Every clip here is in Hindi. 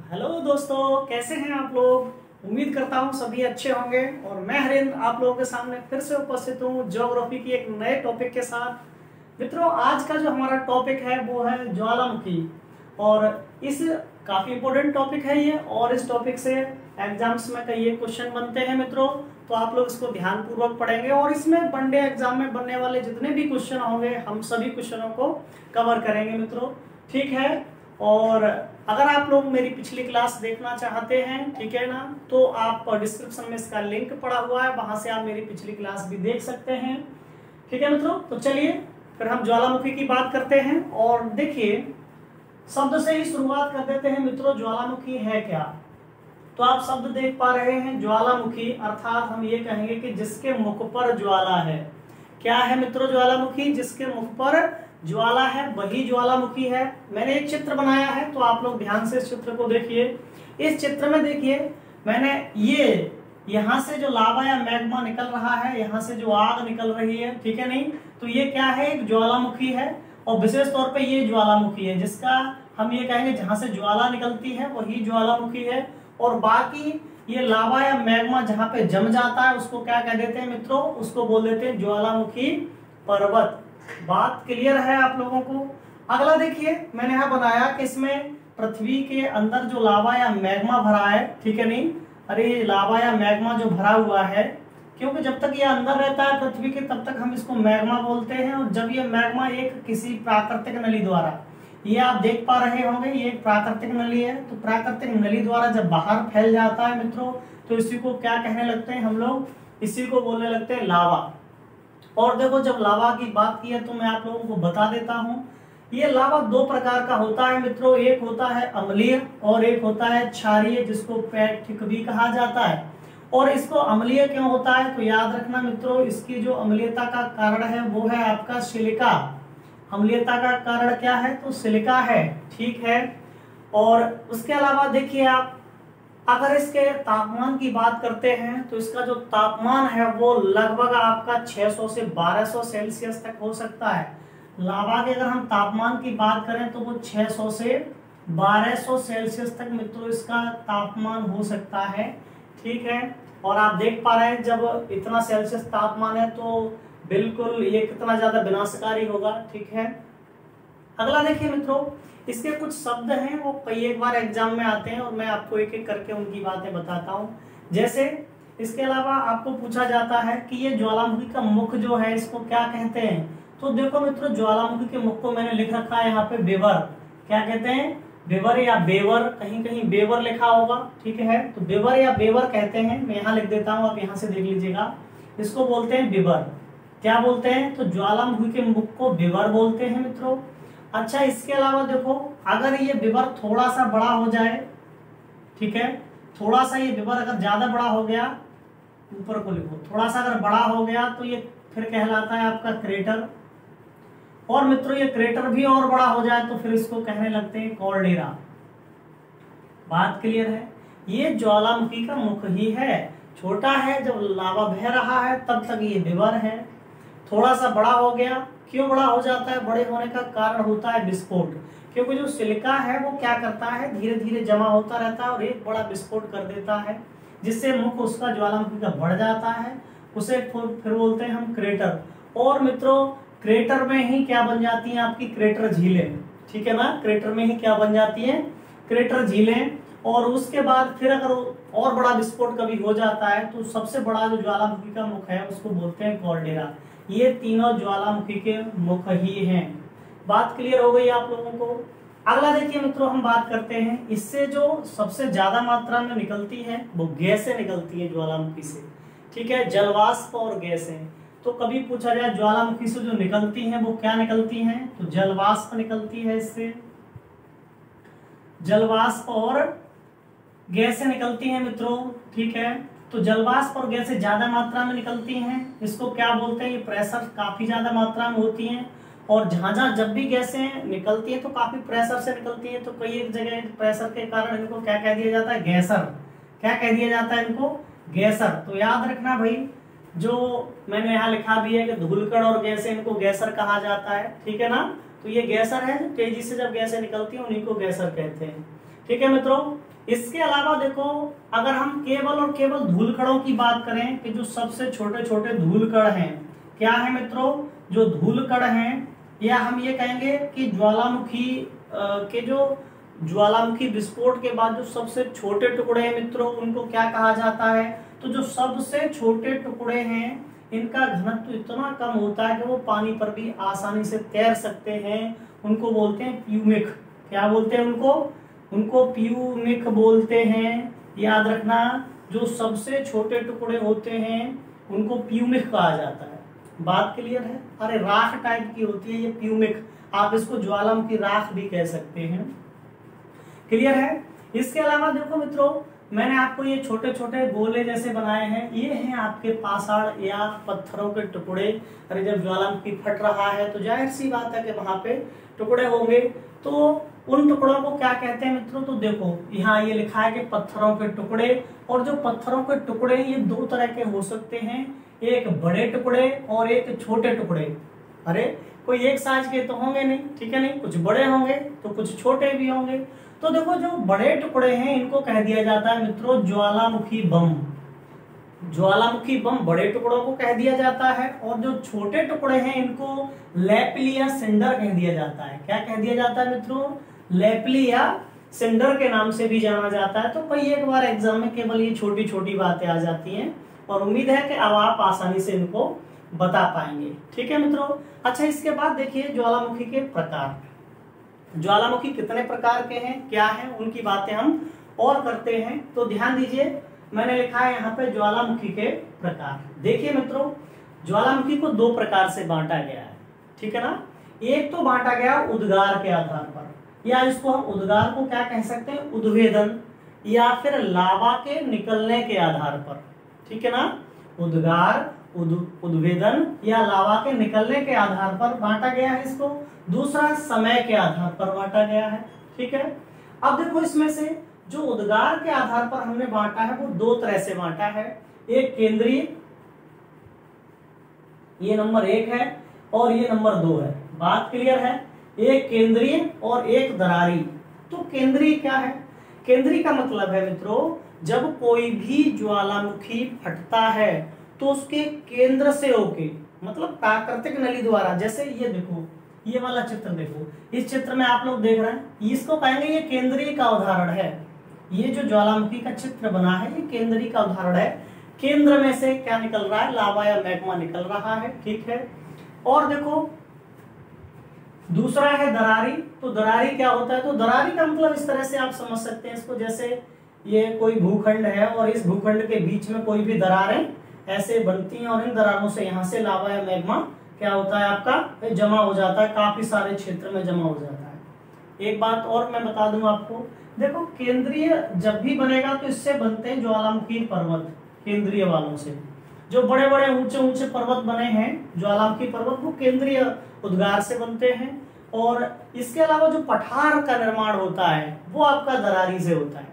हेलो दोस्तों, कैसे हैं आप लोग। उम्मीद करता हूं सभी अच्छे होंगे। और मैं हरिंद्र आप लोगों के सामने फिर से उपस्थित हूं ज्योग्राफी की एक नए टॉपिक के साथ। मित्रों, आज का जो हमारा टॉपिक है वो है ज्वालामुखी। और इस काफी इम्पोर्टेंट टॉपिक है ये, और इस टॉपिक से एग्जाम्स में कई क्वेश्चन बनते हैं मित्रों। तो आप लोग इसको ध्यान पूर्वक पढ़ेंगे और इसमें वनडे एग्जाम में बनने वाले जितने भी क्वेश्चन होंगे हम सभी क्वेश्चनों को कवर करेंगे मित्रों, ठीक है। और अगर आप लोग मेरी पिछली क्लास देखना चाहते हैं, ठीक है ना, तो आप डिस्क्रिप्शन में इसका लिंक पड़ा हुआ है, वहां से आप मेरी पिछली क्लास भी देख सकते हैं, ठीक है मित्रों। तो चलिए फिर हम ज्वालामुखी की बात करते हैं। और देखिए, शब्द से ही शुरुआत कर देते हैं मित्रों। ज्वालामुखी है क्या? तो आप शब्द देख पा रहे हैं, ज्वालामुखी, अर्थात हम ये कहेंगे कि जिसके मुख पर ज्वाला है। क्या है मित्रों? ज्वालामुखी जिसके मुख पर ज्वाला है वही ज्वालामुखी है। मैंने एक चित्र बनाया है, तो आप लोग ध्यान से इस चित्र को देखिए। इस चित्र में देखिए, मैंने ये यहाँ से जो लावा या मैग्मा निकल रहा है, यहाँ से जो आग निकल रही है, ठीक है नहीं, तो ये क्या है? एक ज्वालामुखी है। और विशेष तौर पे ये ज्वालामुखी है जिसका हम ये कहेंगे जहां से ज्वाला निकलती है वही ज्वालामुखी है। और बाकी ये लावा या मैग्मा जहां पे जम जाता है उसको क्या कह देते हैं मित्रों? उसको बोल देते हैं ज्वालामुखी पर्वत। बात क्लियर है आप लोगों को? अगला देखिए, मैंने यहाँ बनाया कि इसमें पृथ्वी के अंदर जो लावा या मैग्मा भरा है, ठीक है नहीं, अरे लावा या मैग्मा जो भरा हुआ है, क्योंकि जब तक ये अंदर रहता है पृथ्वी के तब तक हम इसको मैग्मा बोलते हैं। और जब ये मैग्मा एक किसी प्राकृतिक नली द्वारा, ये आप देख पा रहे होंगे, ये एक प्राकृतिक नली है, तो प्राकृतिक नली द्वारा जब बाहर फैल जाता है मित्रों, तो इसी को क्या कहने लगते हैं हम लोग? इसी को बोलने लगते हैं लावा। और देखो, जब लावा की बात की है तो मैं आप लोगों को बता देता हूं, ये लावा दो प्रकार का होता है मित्रों। एक होता है अम्लीय और एक होता है क्षारीय, जिसको पैठिक भी कहा जाता है। और इसको अम्लीय क्यों होता है? तो याद रखना मित्रों, इसकी जो अम्लीयता का कारण है वो है आपका सिलिका। अम्लीयता का कारण क्या है? तो सिलिका है, ठीक है। और उसके अलावा देखिए आप, अगर इसके तापमान की बात करते हैं तो इसका जो तापमान है वो लगभग आपका 600 से 1200 सेल्सियस तक हो सकता है। लावा के अगर हम तापमान की बात करें तो वो 600 से 1200 सेल्सियस तक मित्रों इसका तापमान हो सकता है, ठीक है। और आप देख पा रहे हैं जब इतना सेल्सियस तापमान है तो बिल्कुल ये कितना ज्यादा विनाशकारी होगा, ठीक है। अगला देखिए मित्रों, इसके कुछ शब्द हैं वो कई एक बार एग्जाम में आते हैं और मैं आपको एक एक करके उनकी बातें बताता हूं। जैसे इसके अलावा आपको पूछा जाता है कि ये ज्वालामुखी का मुख जो है इसको क्या कहते हैं? तो देखो मित्रों, ज्वालामुखी के मुख को मैंने लिख रखा है यहाँ पे बेवर। क्या कहते हैं? बेवर या बेवर, कहीं कहीं बेवर लिखा होगा, ठीक है। तो बेवर या बेवर कहते हैं, मैं यहाँ लिख देता हूँ, आप यहाँ से देख लीजिएगा। इसको बोलते हैं बेवर। क्या बोलते हैं? तो ज्वालामुखी के मुख को बेवर बोलते हैं मित्रों। अच्छा, इसके अलावा देखो, अगर ये विवर थोड़ा सा बड़ा हो जाए, ठीक है, थोड़ा सा ये विवर अगर ज्यादा बड़ा हो गया, ऊपर को लिखो, थोड़ा सा अगर बड़ा हो गया तो ये फिर कहलाता है आपका क्रेटर। और मित्रों, ये क्रेटर भी और बड़ा हो जाए तो फिर इसको कहने लगते हैं कॉल्डेरा। बात क्लियर है? ये ज्वालामुखी का मुख ही है। छोटा है, जब लावा बह रहा है तब तक ये विवर है। थोड़ा सा बड़ा हो गया, क्यों बड़ा हो जाता है? बड़े होने का कारण होता है विस्फोट, क्योंकि जो सिलिका है वो क्या करता है, धीरे धीरे जमा होता रहता है और एक बड़ा विस्फोट कर देता है, जिससे मुख उसका ज्वालामुखी का बढ़ जाता है। उसे फिर बोलते हैं हम क्रेटर। और मित्रों, क्रेटर में ही क्या बन जाती है आपकी? क्रेटर झीलें, ठीक है ना। क्रेटर में ही क्या बन जाती है? क्रेटर झीलें। और उसके बाद फिर अगर और बड़ा विस्फोट कभी हो जाता है तो सबसे बड़ा जो ज्वालामुखी का मुख है उसको बोलते हैं कॉल्डेरा। ये तीनों ज्वालामुखी के मुख ही हैं। बात क्लियर हो गई आप लोगों को? अगला देखिए मित्रों, हम बात करते हैं, इससे जो सबसे ज्यादा मात्रा में निकलती है वो गैसें निकलती है ज्वालामुखी से, ठीक है। जलवाष्प और गैसें। तो कभी पूछा जाए ज्वालामुखी से जो निकलती हैं वो क्या निकलती हैं? तो जलवाष्प निकलती है इससे, जलवाष्प और गैसें निकलती हैं मित्रों, ठीक है। तो जलवाष्प और गैसें ज्यादा मात्रा में निकलती हैं, इसको क्या बोलते हैं? ये प्रेशर काफी ज्यादा मात्रा में होती हैं। और जहां जहां जब भी गैसें निकलती हैं तो काफी प्रेशर से निकलती हैं, तो कई एक जगह प्रेशर के कारण इनको क्या कह दिया जाता है? गैसर। क्या कह दिया जाता है इनको? गैसर। तो याद रखना भाई, जो मैंने यहाँ लिखा भी है कि धूलकण और गैसें, इनको गैसर कहा जाता है, ठीक है ना। तो ये गैसर है, तेजी से जब गैसें निकलती हैं उन्हीं को गैसर कहते हैं, ठीक है मित्रों। इसके अलावा देखो, अगर हम केवल और केवल धूलकणों की बात करें कि जो सबसे छोटे छोटे धूलकण हैं, क्या है मित्रों, जो धूलकण हैं, या हम ये कहेंगे कि ज्वालामुखी के जो ज्वालामुखी विस्फोट के बाद जो सबसे छोटे टुकड़े हैं मित्रों, उनको क्या कहा जाता है, तो जो सबसे छोटे टुकड़े हैं इनका घनत्व इतना कम होता है कि वो पानी पर भी आसानी से तैर सकते हैं, उनको बोलते हैं प्यूमिक। क्या बोलते हैं उनको, उनको प्यूमिक बोलते हैं। याद रखना, जो सबसे छोटे टुकड़े होते हैं उनको प्यूमिक कहा जाता है। बात क्लियर है? अरे राख टाइप की होती है ये प्यूमिक, आप इसको ज्वालामुखी राख भी कह सकते हैं। क्लियर है? इसके अलावा देखो मित्रों, मैंने आपको ये छोटे छोटे गोले जैसे बनाए हैं, ये हैं आपके पाषाण या पत्थरों के टुकड़े। अरे जब ज्वालामुखी फट रहा है तो जाहिर सी बात है कि वहां पे टुकड़े होंगे, तो उन टुकड़ों को क्या कहते हैं मित्रों, तो देखो यहाँ ये लिखा है कि पत्थरों के टुकड़े। और जो पत्थरों के टुकड़े ये दो तरह के हो सकते हैं, एक बड़े टुकड़े और एक छोटे टुकड़े। अरे कोई एक साइज के तो होंगे नहीं, ठीक है, नहीं, कुछ बड़े होंगे तो कुछ छोटे भी होंगे। तो देखो जो बड़े टुकड़े हैं इनको कह दिया जाता है मित्रों ज्वालामुखी बम। ज्वालामुखी बम बड़े टुकड़ों को कह दिया जाता है, और जो छोटे टुकड़े हैं इनको लेपली या सिंडर कह दिया जाता है। क्या कह दिया जाता है मित्रों, लेपली या सिंडर के नाम से भी जाना जाता है। तो कई एक बार एग्जाम में केवल ये छोटी छोटी बातें आ जाती हैं, और उम्मीद है कि अब आप आसानी से इनको बता पाएंगे। ठीक है मित्रों। अच्छा, इसके बाद देखिए ज्वालामुखी के प्रकार। ज्वालामुखी कितने प्रकार के हैं, क्या हैं, उनकी बातें हम और करते हैं। तो ध्यान दीजिए, मैंने लिखा है यहाँ पे ज्वालामुखी के प्रकार। देखिए मित्रों, ज्वालामुखी को दो प्रकार से बांटा गया है, ठीक है ना। एक तो बांटा गया उद्गार के आधार पर, या इसको हम उद्गार को क्या कह सकते हैं, उद्भेदन, या फिर लावा के निकलने के आधार पर, ठीक है ना। उद्गार, उद्भेदन या लावा के निकलने के आधार पर बांटा गया है इसको। दूसरा समय के आधार पर बांटा गया है, ठीक है। अब देखो, इसमें से जो उद्गार के आधार पर हमने बांटा है वो दो तरह से बांटा है। एक केंद्रीय, ये नंबर 1 है, और ये नंबर 2 है। बात क्लियर है? एक केंद्रीय और एक दरारी। तो केंद्रीय क्या है, केंद्रीय का मतलब है मित्रों, जब कोई भी ज्वालामुखी फटता है तो उसके केंद्र से होके, मतलब प्राकृतिक नली द्वारा। जैसे ये देखो, ये वाला चित्र देखो, इस चित्र में आप लोग देख रहे हैं, इसको कहेंगे ये केंद्रीय का उदाहरण है। ये जो ज्वालामुखी का चित्र बना है ये केंद्रीय का उदाहरण है। केंद्र में से क्या निकल रहा है, लावा या मैग्मा निकल रहा है, ठीक है। और देखो, दूसरा है दरारी। तो दरारी क्या होता है, तो दरारी का मतलब इस तरह से आप समझ सकते हैं इसको, जैसे ये कोई भूखंड है और इस भूखंड के बीच में कोई भी दरारें ऐसे बनती हैं, और इन दरारों से यहाँ से लावा या मैग्मा क्या होता है आपका, जमा हो जाता है, काफी सारे क्षेत्र में जमा हो जाता है। एक बात और मैं बता दूं आपको, देखो केंद्रीय जब भी बनेगा तो इससे बनते हैं ज्वालामुखी पर्वत। केंद्रीय वालों से जो बड़े बड़े ऊंचे ऊंचे पर्वत बने हैं, ज्वालामुखी पर्वत, वो केंद्रीय उद्गार से बनते हैं। और इसके अलावा जो पठार का निर्माण होता है वो आपका दरारी से होता है,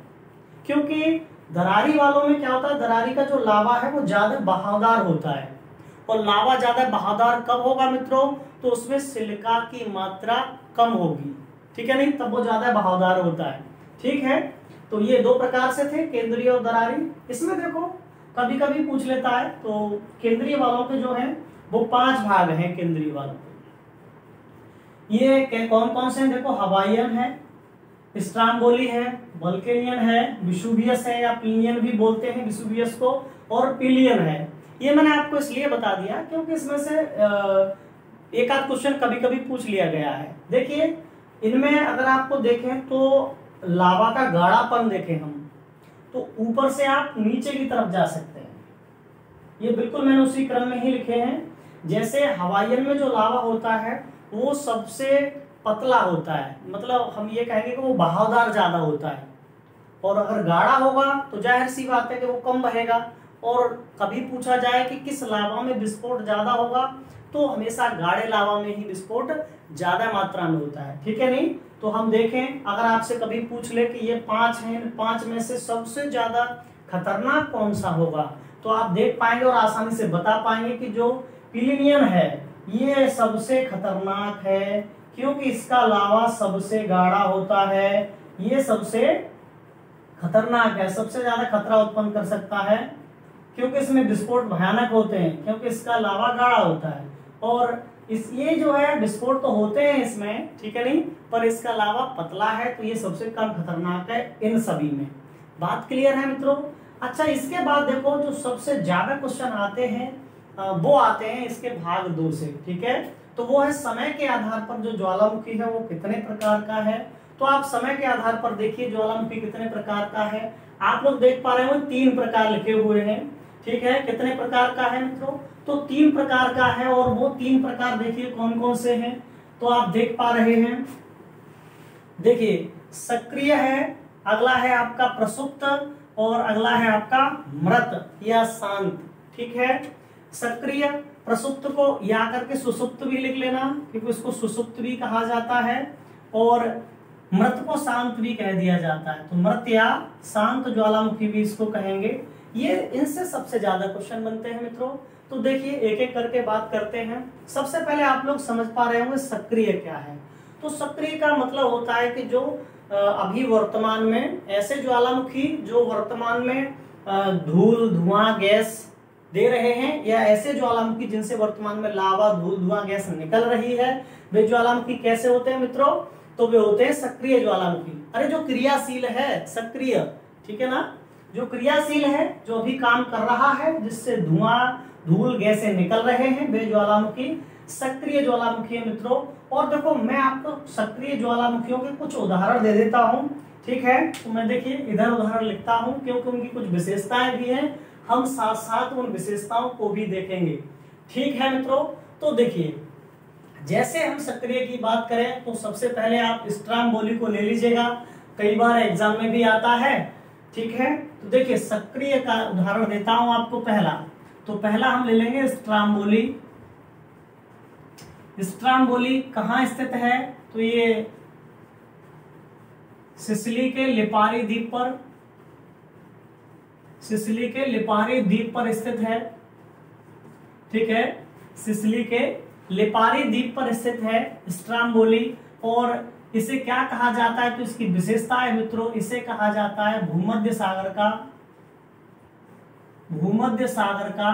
क्योंकि दरारी वालों में क्या होता है, दरारी का जो लावा है वो ज्यादा बहावदार होता है। और लावा ज्यादा बहावदार कब होगा मित्रों, तो उसमें सिलिका की मात्रा कम होगी, ठीक है, नहीं, तब वो ज्यादा बहावदार होता है, ठीक है। तो ये दो प्रकार से थे, केंद्रीय और दरारी। इसमें देखो कभी कभी पूछ लेता है, तो केंद्रीय वालों के जो हैं वो 5 भाग हैं। केंद्रीय वालों के ये कौन कौन से हैं, देखो हवाईयन है, स्ट्राम्बोली है, वल्केनियन है, विसुवियस है, या पिलियन भी बोलते हैं विसुवियस को, और पिलियन है। ये मैंने आपको इसलिए बता दिया क्योंकि इसमें से एक आध क्वेश्चन कभी कभी पूछ लिया गया है। देखिए, इनमें अगर आपको देखें तो लावा का गाढ़ापन देखें हम, तो ऊपर से आप नीचे की तरफ जा सकते हैं। ये बिल्कुल मैंने उसी क्रम में ही लिखे हैं। जैसे हवाईयन में जो लावा होता है वो सबसे पतला होता है, मतलब हम ये कहेंगे कि वो बहावदार ज्यादा होता है। और अगर गाढ़ा होगा तो जाहिर सी बात है कि वो कम बहेगा। और कभी पूछा जाए कि किस लावा में विस्फोट ज्यादा होगा, तो हमेशा गाढ़े लावा में ही विस्फोट ज्यादा मात्रा में होता है, ठीक है, नहीं। तो हम देखें, अगर आपसे कभी पूछ ले कि ये 5 हैं, इन 5 में से सबसे ज्यादा खतरनाक कौन सा होगा, तो आप देख पाएंगे और आसानी से बता पाएंगे कि जो पिलियन है ये सबसे खतरनाक है, क्योंकि इसका लावा सबसे गाढ़ा होता है, ये सबसे खतरनाक है, सबसे ज्यादा खतरा उत्पन्न कर सकता है, क्योंकि इसमें विस्फोट भयानक होते हैं, क्योंकि इसका लावा गाढ़ा होता है। और इस ये जो है विस्फोट तो होते हैं इसमें, ठीक है नहीं, पर इसका लावा पतला है, तो ये सबसे कम खतरनाक है इन सभी में। बात क्लियर है मित्रों? अच्छा, इसके बाद देखो जो सबसे ज्यादा क्वेश्चन आते हैं वो आते हैं इसके भाग 2 से, ठीक है। तो वो है समय के आधार पर जो ज्वालामुखी है वो कितने प्रकार का है। तो आप समय के आधार पर देखिए ज्वालामुखी कितने प्रकार का है। आप लोग देख पा रहे हो 3 प्रकार लिखे हुए हैं, ठीक है। कितने प्रकार का है मित्रों? तो 3 प्रकार का है, और वो 3 प्रकार देखिए कौन कौन से हैं। तो आप देख पा रहे हैं, देखिए सक्रिय है, अगला है आपका प्रसुप्त, और अगला है आपका मृत या शांत, ठीक है। सक्रिय प्रसुप्त को या करके सुसुप्त भी लिख लेना, क्योंकि उसको सुसुप्त भी कहा जाता है, और मृत को शांत भी कह दिया जाता है। तो मृत या शांत ज्वालामुखी भी इसको कहेंगे। ये इनसे सबसे ज्यादा क्वेश्चन बनते हैं मित्रों। तो देखिए एक एक करके बात करते हैं। सबसे पहले आप लोग समझ पा रहे होंगे सक्रिय क्या है। तो सक्रिय का मतलब होता है कि जो अभी वर्तमान में ऐसे ज्वालामुखी जो वर्तमान में धूल धुआं गैस दे रहे हैं, या ऐसे ज्वालामुखी जिनसे वर्तमान में लावा धूल धुआं गैस निकल रही है, वे ज्वालामुखी कैसे होते हैं मित्रों? तो वे होते हैं सक्रिय ज्वालामुखी। अरे जो क्रियाशील है सक्रिय, ठीक है ना, जो क्रियाशील है, जो अभी काम कर रहा है, जिससे धुआं धूल गैसें निकल रहे हैं, वे ज्वालामुखी सक्रिय ज्वालामुखी है मित्रों। और देखो मैं आपको सक्रिय ज्वालामुखियों के कुछ उदाहरण दे देता हूं, ठीक है। तो मैं देखिए इधर उदाहरण लिखता हूं, क्योंकि उनकी कुछ विशेषताएं भी हैं, हम साथ साथ उन विशेषताओं को भी देखेंगे, ठीक है मित्रों। तो देखिए जैसे हम सक्रिय की बात करें तो सबसे पहले आप स्ट्राम्बोली को ले लीजिएगा, कई बार एग्जाम में भी आता है, ठीक है। तो देखिए सक्रिय का उदाहरण देता हूं आपको पहला। तो पहला हम ले लेंगे स्ट्राम्बोली। स्ट्राम्बोली कहाँ स्थित है? तो ये सिसिली के लिपारी द्वीप पर, सिसिली के लिपारी द्वीप पर स्थित है, ठीक है। सिसिली के लिपारी द्वीप पर स्थित है स्ट्राम्बोली। और इसे क्या कहा जाता है? तो इसकी विशेषता है मित्रों, इसे कहा जाता है भूमध्य सागर का, भूमध्य सागर का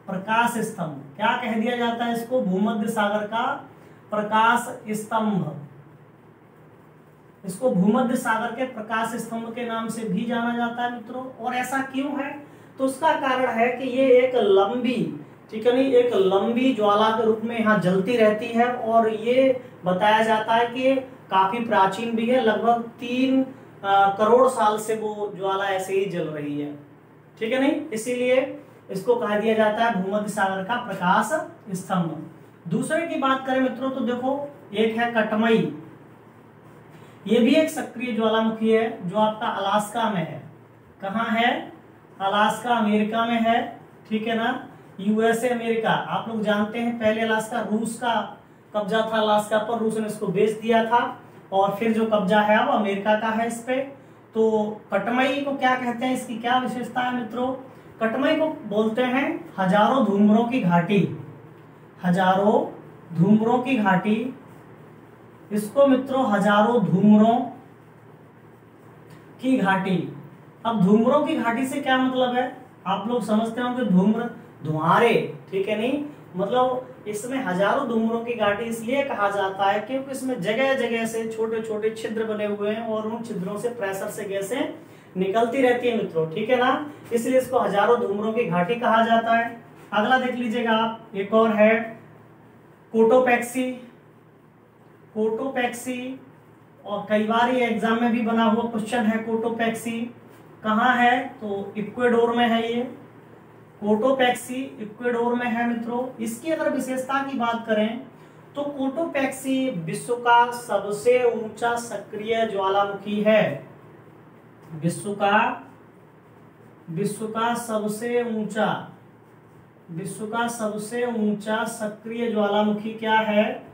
प्रकाश स्तंभ। क्या कह दिया जाता है इसको? भूमध्य सागर का प्रकाश स्तंभ। इसको भूमध्य सागर के प्रकाश स्तंभ के नाम से भी जाना जाता है मित्रों। और ऐसा क्यों है? तो उसका कारण है कि ये एक लंबी, ठीक है नहीं, एक लंबी ज्वाला के रूप में यहाँ जलती रहती है, और ये बताया जाता है कि काफी प्राचीन भी है, लगभग 3 करोड़ साल से वो ज्वाला ऐसे ही जल रही है, ठीक है नहीं। इसीलिए इसको कहा दिया जाता है भूमध्य सागर का प्रकाश स्तंभ। दूसरे की बात करें मित्रों तो देखो एक है कटमई। ये भी एक सक्रिय ज्वालामुखी है, जो आपका अलास्का में है। कहाँ है? अलास्का अमेरिका में है, ठीक है ना, यूएसए अमेरिका। आप लोग जानते हैं पहले अलास्का रूस का कब्जा था अलास्का पर, रूस ने इसको बेच दिया था, और फिर जो कब्जा है वो अमेरिका का है इस पे। तो कटमई को क्या कहते हैं? इसकी क्या विशेषता है मित्रों? कटमई को बोलते हैं हजारों धूमरों की घाटी, हजारों धूमरों की घाटी। इसको मित्रों हजारों धूमरों की घाटी। अब धूमरों की घाटी से क्या मतलब है? आप लोग समझते होंगे धूम्र धुआरे, ठीक है नहीं, मतलब इसमें हजारों धूमरों की घाटी इसलिए कहा जाता है क्योंकि इसमें जगह जगह से छोटे छोटे छिद्र बने हुए हैं, और उन छिद्रों से प्रेशर से गैसें निकलती रहती है मित्रों, ठीक है ना, इसलिए इसको हजारों धूमरों की घाटी कहा जाता है। अगला देख लीजिएगा आप, एक और है कोटोपैक्सी। कोटोपैक्सी, और कई बार ये एग्जाम में भी बना हुआ क्वेश्चन है। कोटोपैक्सी कहाँ है? तो इक्वेडोर में है ये। कोटोपैक्सी इक्वेडोर में है मित्रों। इसकी अगर विशेषता की बात करें तो कोटोपैक्सी विश्व का सबसे ऊंचा सक्रिय ज्वालामुखी है। विश्व का सबसे ऊंचा सक्रिय ज्वालामुखी क्या है?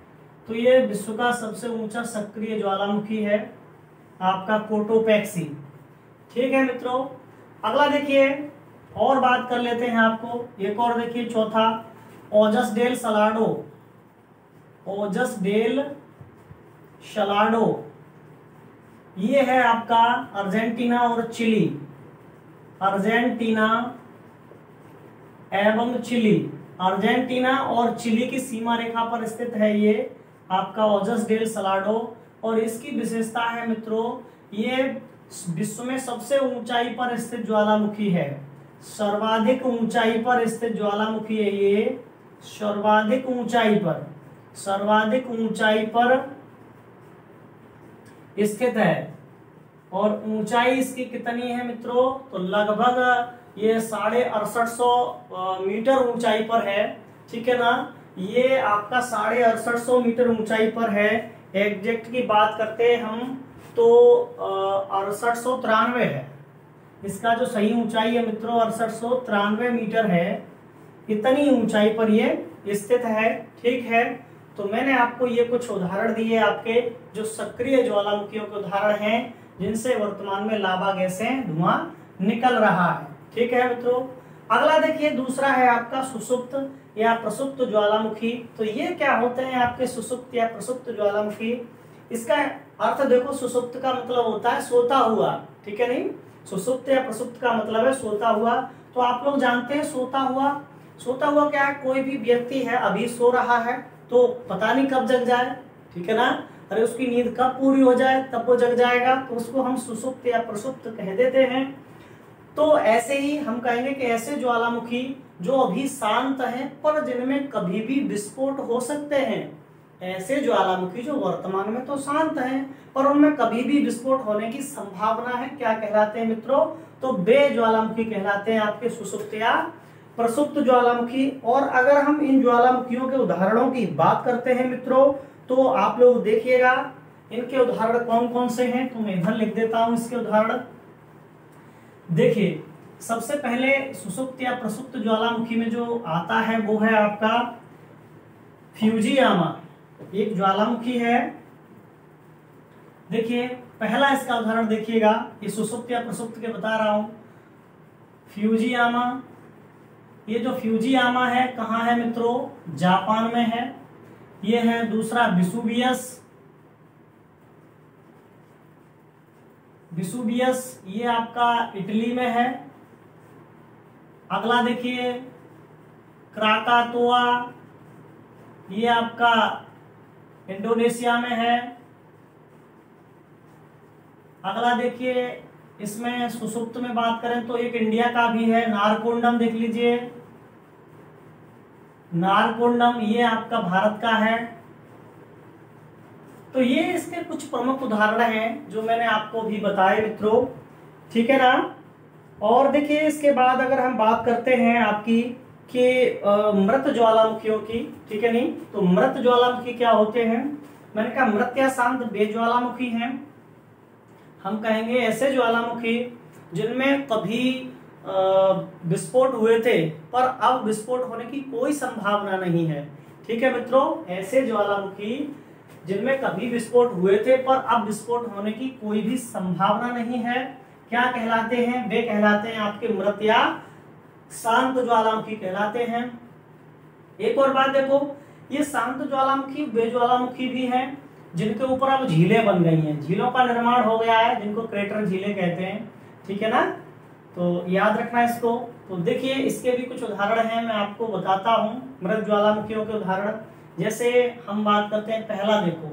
तो ये विश्व का सबसे ऊंचा सक्रिय ज्वालामुखी है आपका कोटोपैक्सी, ठीक है मित्रों। अगला देखिए और बात कर लेते हैं आपको, एक और देखिए चौथा, ओजस डेल सलाडो। ओजस डेल सलाडो ये है आपका अर्जेंटीना और चिली, अर्जेंटीना एवं चिली। अर्जेंटीना और चिली की सीमा रेखा पर स्थित है ये आपका ओजस डेल सलाडो। और इसकी विशेषता है मित्रों, ये विश्व में सबसे ऊंचाई पर स्थित ज्वालामुखी है, सर्वाधिक ऊंचाई पर स्थित ज्वालामुखी है ये, सर्वाधिक ऊंचाई पर स्थित है। और ऊंचाई इसकी कितनी है मित्रों, तो लगभग ये 6850 मीटर ऊंचाई पर है, ठीक है ना। ये आपका 6850 मीटर ऊंचाई पर है। एग्जैक्ट की बात करते हैं हम तो 6893 है इसका जो सही ऊंचाई है मित्रों, 6893 मीटर है। इतनी ऊंचाई पर ये स्थित है, ठीक है। तो मैंने आपको ये कुछ उदाहरण दिए आपके जो सक्रिय ज्वालामुखियों के उदाहरण हैं जिनसे वर्तमान में लावा गैसें धुआं निकल रहा है, ठीक है मित्रों। अगला देखिए, दूसरा है आपका सुषुप्त या प्रसुप्त ज्वालामुखी। तो ये क्या होते हैं आपके सुषुप्त या प्रसुप्त ज्वालामुखी? इसका अर्थ देखो, सुषुप्त का मतलब होता है सोता हुआ, ठीक है नहीं। सुषुप्त या प्रसुप्त का मतलब है सोता हुआ। तो आप लोग जानते हैं सोता हुआ क्या है, कोई भी व्यक्ति है अभी सो रहा है तो पता नहीं कब जग जाए, ठीक है ना। अरे उसकी नींद कब पूरी हो जाए तब वो जग जाएगा, तो उसको हम सुषुप्त या प्रसुप्त कह देते हैं। तो ऐसे ही हम कहेंगे कि ऐसे ज्वालामुखी जो अभी शांत हैं पर जिनमें कभी भी विस्फोट हो सकते हैं, ऐसे ज्वालामुखी जो वर्तमान में तो शांत हैं पर उनमें कभी भी विस्फोट होने की संभावना है, क्या कहलाते हैं मित्रों? तो वे ज्वालामुखी कहलाते हैं आपके सुषुप्त या प्रसुप्त ज्वालामुखी। और अगर हम इन ज्वालामुखियों के उदाहरणों की बात करते हैं मित्रों, तो आप लोग देखिएगा इनके उदाहरण कौन कौन से हैं। तो मैं इधर लिख देता हूं इसके उदाहरण। देखिए, सबसे पहले सुषुप्त या प्रसुप्त ज्वालामुखी में जो आता है वो है आपका फ्यूजियामा, एक ज्वालामुखी है। देखिए पहला इसका उदाहरण देखिएगा, ये सुषुप्त या प्रसुप्त के बता रहा हूं, फ्यूजियामा। ये जो फ्यूजियामा है कहाँ है मित्रों? जापान में है। ये है दूसरा विसुवियस, ये आपका इटली में है। अगला देखिए क्राकातोआ, ये आपका इंडोनेशिया में है। अगला देखिए, इसमें सुषुप्त में बात करें तो एक इंडिया का भी है, नारकोंडम देख लीजिए, नारकोंडम ये आपका भारत का है। तो ये इसके कुछ प्रमुख उदाहरण हैं जो मैंने आपको भी बताए मित्रों, ठीक है ना। और देखिए इसके बाद अगर हम बात करते हैं आपकी कि मृत ज्वालामुखियों की, ठीक है नहीं। तो मृत ज्वालामुखी क्या होते हैं? मैंने कहा मृत या शांत वे ज्वालामुखी हैं। हम कहेंगे ऐसे ज्वालामुखी जिनमें कभी विस्फोट हुए थे पर अब विस्फोट होने की कोई संभावना नहीं है, ठीक है मित्रों। ऐसे ज्वालामुखी जिनमें कभी विस्फोट हुए थे पर अब विस्फोट होने की कोई भी संभावना नहीं है, क्या कहलाते हैं? वे कहलाते हैं आपके मृत या शांत ज्वालामुखी कहलाते हैं। एक और बात देखो, ये शांत ज्वालामुखी वे ज्वालामुखी भी हैं जिनके ऊपर अब झीलें बन गई हैं, झीलों का निर्माण हो गया है, जिनको क्रेटर झीलें कहते हैं, ठीक है ना। तो याद रखना इसको। तो देखिए इसके भी कुछ उदाहरण हैं, मैं आपको बताता हूं मृत ज्वालामुखियों के उदाहरण। जैसे हम बात करते हैं, पहला देखो,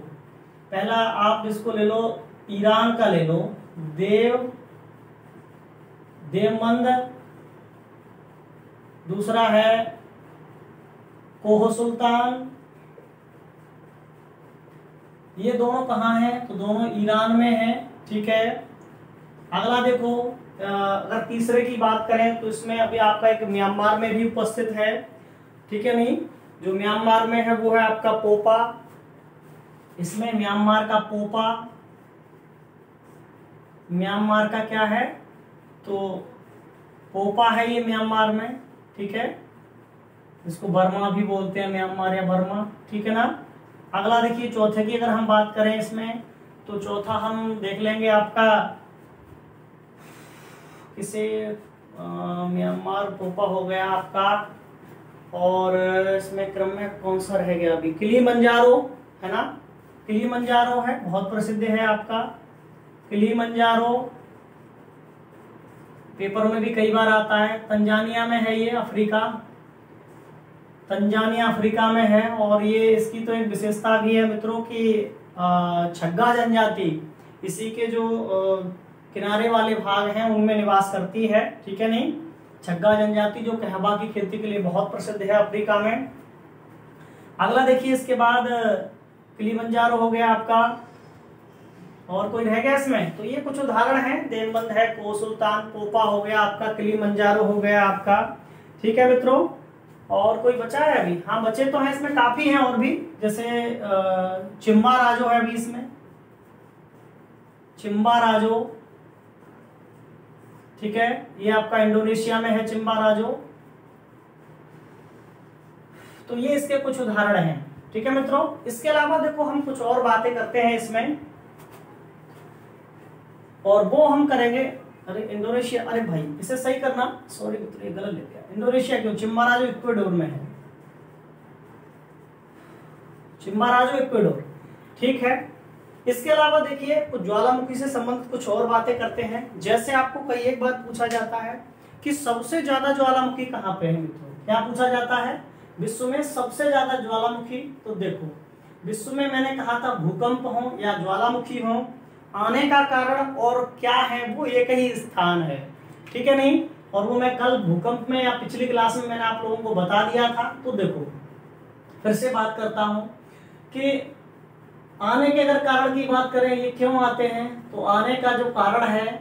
पहला आप इसको ले लो, ईरान का ले लो, देवमंद। दूसरा है कोह सुल्तान। ये दोनों कहाँ हैं? तो दोनों ईरान में हैं, ठीक है। अगला देखो, अगर तीसरे की बात करें तो इसमें अभी आपका एक म्यांमार में भी उपस्थित है, ठीक है नहीं। जो म्यांमार में है वो है आपका पोपा। इसमें म्यांमार का पोपा, म्यांमार का क्या है? तो पोपा है ये म्यांमार में, ठीक है। इसको बर्मा भी बोलते हैं, म्यांमार या बर्मा, ठीक है ना। अगला देखिए चौथे की अगर हम बात करें इसमें, तो चौथा हम देख लेंगे आपका किसे, म्यांमार पोपा हो गया आपका, और इसमें क्रम में कौन सा रह गया अभी? किलिमंजारो है ना, किलिमंजारो है, बहुत प्रसिद्ध है आपका। किलिमंजारो पेपर में भी कई बार आता है। तंजानिया में है ये, अफ्रीका, तंजानिया अफ्रीका में है। और ये इसकी तो एक विशेषता भी है मित्रों कि छग्गा जनजाति इसी के जो किनारे वाले भाग हैं उनमें निवास करती है, ठीक है नहीं। छग्गा जनजाति जो कहवा की खेती के लिए बहुत प्रसिद्ध है अफ्रीका में। अगला देखिए, इसके बाद किलिमंजारो हो गया आपका, और कोई रह गया इसमें? तो ये कुछ उदाहरण हैं, देनबंद है, को सुल्तान, पोपा हो गया आपका, किलिमंजारो हो गया आपका, ठीक है मित्रों। और कोई बचा है अभी? हाँ बचे तो हैं, इसमें काफी हैं और भी, जैसे चिम्बाराजो है अभी इसमें, चिम्बाराजो, ठीक है, ये आपका इंडोनेशिया में है चिम्बाराजो। तो ये इसके कुछ उदाहरण हैं, ठीक है मित्रों। इसके अलावा देखो हम कुछ और बातें करते हैं इसमें, और वो हम करेंगे। अरे इंडोनेशिया, अरे भाई इसे सही करना, सॉरी मित्रों ये गलत ले गया। इंडोनेशिया क्यों? चिम्बाराजो इक्वेडोर में है, चिम्बाराजो इक्वेडोर, ठीक है। इसके अलावा देखिए कुछ ज्वालामुखी से संबंधित कुछ और बातें करते हैं। जैसे आपको कई एक बार पूछा जाता है कि सबसे ज्यादा ज्वालामुखी कहाँ पे है मित्रों? क्या पूछा जाता है? विश्व में सबसे ज्यादा ज्वालामुखी। तो देखो विश्व में मैंने कहा था भूकंप हो या ज्वालामुखी हो, आने का कारण और क्या है वो एक ही स्थान है, ठीक है नहीं। और वो मैं कल भूकंप में या पिछली क्लास में मैंने आप लोगों को बता दिया था। तो देखो फिर से बात करता हूं कि आने के अगर कारण की बात करें, ये क्यों आते हैं, तो आने का जो कारण है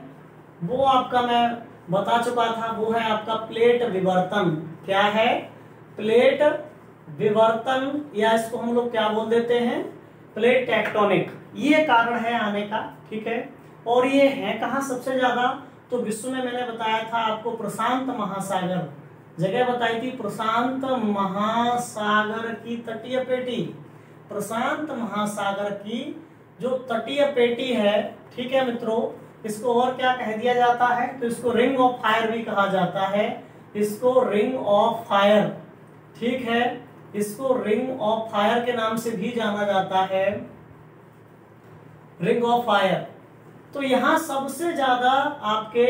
वो आपका मैं बता चुका था, वो है आपका प्लेट विवर्तन। क्या है? प्लेट विवर्तन, या इसको हम लोग क्या बोल देते हैं? Plate tectonic. ये कारण है आने का, ठीक है। और ये है कहाँ सबसे ज्यादा? तो विश्व में मैंने बताया था आपको प्रशांत महासागर, जगह बताई थी प्रशांत महासागर की तटीय पेटी, प्रशांत महासागर की जो तटीय पेटी है, ठीक है मित्रों। इसको और क्या कह दिया जाता है? तो इसको रिंग ऑफ फायर भी कहा जाता है, इसको रिंग ऑफ फायर, ठीक है। इसको रिंग ऑफ फायर के नाम से भी जाना जाता है, रिंग ऑफ फायर। तो यहाँ सबसे ज्यादा आपके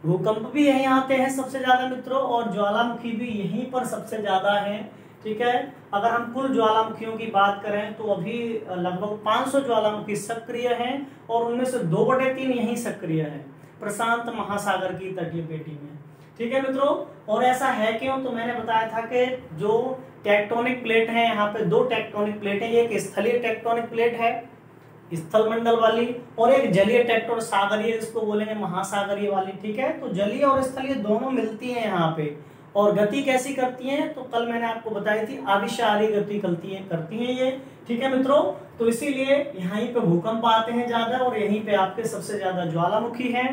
भूकंप भी यहीं आते हैं सबसे ज्यादा मित्रों, और ज्वालामुखी भी यहीं पर सबसे ज्यादा है, ठीक है। अगर हम कुल ज्वालामुखियों की बात करें तो अभी लगभग 500 ज्वालामुखी सक्रिय हैं, और उनमें से 2/3 यहीं सक्रिय है प्रशांत महासागर की तटीय पेटी में, ठीक है मित्रों। और ऐसा है क्यों? तो मैंने बताया था कि जो टेक्टोनिक प्लेट है, यहाँ पे 2 टेक्टोनिक प्लेट है, एक स्थलीय टेक्टोनिक प्लेट है स्थल मंडल वाली, और एक जलीय टेक्टोनिक सागरीय, इसको बोलेंगे महासागरीय वाली, ठीक है। तो जलीय और स्थलीय दोनों मिलती हैं यहाँ पे, और गति कैसी करती हैं? तो कल मैंने आपको बताई थी आविष्कारी गति करती हैं ये, ठीक है मित्रों। तो इसीलिए यहीं पे भूकंप आते हैं ज्यादा, और यहीं पे आपके सबसे ज्यादा ज्वालामुखी हैं।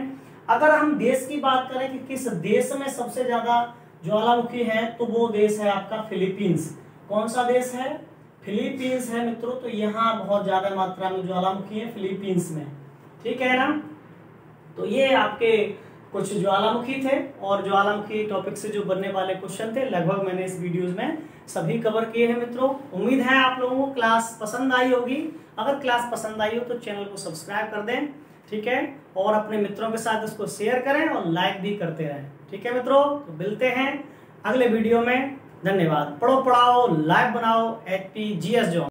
अगर हम देश की बात करें कि किस देश में सबसे ज्यादा ज्वालामुखी है, तो वो देश है आपका फिलीपींस। कौन सा देश है? फिलीपींस है मित्रों। तो यहाँ बहुत ज्यादा मात्रा में ज्वालामुखी है फिलीपींस में, ठीक है ना। तो ये आपके कुछ ज्वालामुखी थे, और ज्वालामुखी टॉपिक से जो बनने वाले क्वेश्चन थे लगभग मैंने इस वीडियोस में सभी कवर किए हैं मित्रों। उम्मीद है आप लोगों को क्लास पसंद आई होगी। अगर क्लास पसंद आई हो तो चैनल को सब्सक्राइब कर दें, ठीक है, और अपने मित्रों के साथ इसको शेयर करें और लाइक भी करते रहें, ठीक है मित्रों। तो मिलते हैं अगले वीडियो में, धन्यवाद। पढ़ो पढ़ाओ लाइव बनाओ, HPGS जोन।